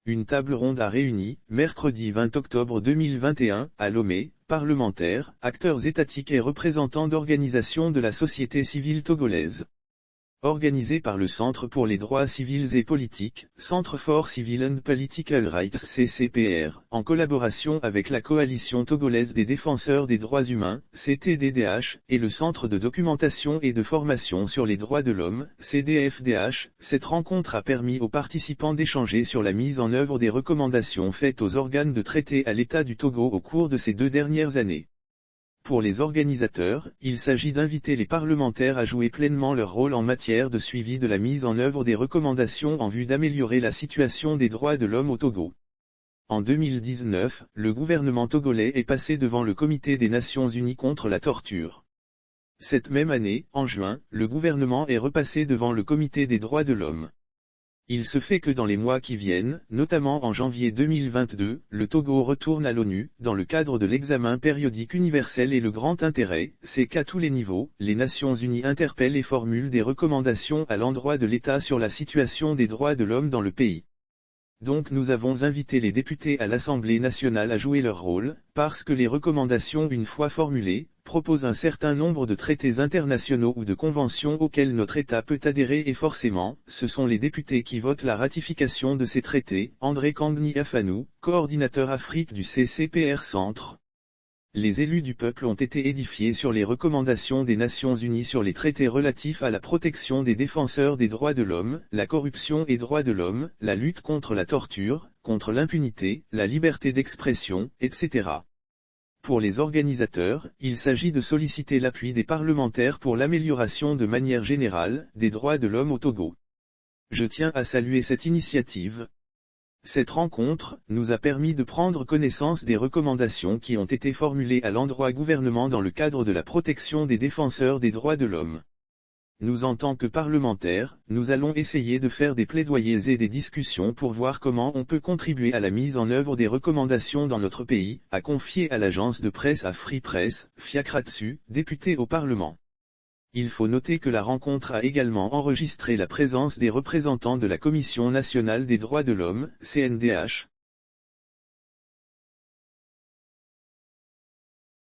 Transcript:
Une table ronde a réuni, mercredi 20 octobre 2021, à Lomé, parlementaires, acteurs étatiques et représentants d'organisations de la société civile togolaise. Organisée par le Centre pour les droits civils et politiques, Centre for Civil and Political Rights CCPR, en collaboration avec la Coalition togolaise des défenseurs des droits humains, CTDDH, et le Centre de documentation et de formation sur les droits de l'homme, CDFDH, cette rencontre a permis aux participants d'échanger sur la mise en œuvre des recommandations faites aux organes de traité à l'État du Togo au cours de ces 2 dernières années. Pour les organisateurs, il s'agit d'inviter les parlementaires à jouer pleinement leur rôle en matière de suivi de la mise en œuvre des recommandations en vue d'améliorer la situation des droits de l'homme au Togo. En 2019, le gouvernement togolais est passé devant le Comité des Nations Unies contre la torture. Cette même année, en juin, le gouvernement est repassé devant le Comité des droits de l'homme. Il se fait que dans les mois qui viennent, notamment en janvier 2022, le Togo retourne à l'ONU, dans le cadre de l'examen périodique universel et le grand intérêt, c'est qu'à tous les niveaux, les Nations Unies interpellent et formulent des recommandations à l'endroit de l'État sur la situation des droits de l'homme dans le pays. Donc nous avons invité les députés à l'Assemblée nationale à jouer leur rôle, parce que les recommandations une fois formulées, proposent un certain nombre de traités internationaux ou de conventions auxquels notre État peut adhérer et forcément, ce sont les députés qui votent la ratification de ces traités. André Kangni Afanou, coordinateur Afrique du CCPR Centre. Les élus du peuple ont été édifiés sur les recommandations des Nations Unies sur les traités relatifs à la protection des défenseurs des droits de l'homme, la corruption et droits de l'homme, la lutte contre la torture, contre l'impunité, la liberté d'expression, etc. Pour les organisateurs, il s'agit de solliciter l'appui des parlementaires pour l'amélioration de manière générale, des droits de l'homme au Togo. Je tiens à saluer cette initiative. Cette rencontre nous a permis de prendre connaissance des recommandations qui ont été formulées à l'endroit gouvernement dans le cadre de la protection des défenseurs des droits de l'homme. Nous en tant que parlementaires, nous allons essayer de faire des plaidoyers et des discussions pour voir comment on peut contribuer à la mise en œuvre des recommandations dans notre pays, a confié à l'agence de presse Free Press, Fiakratsu, député au Parlement. Il faut noter que la rencontre a également enregistré la présence des représentants de la Commission nationale des droits de l'homme, CNDH,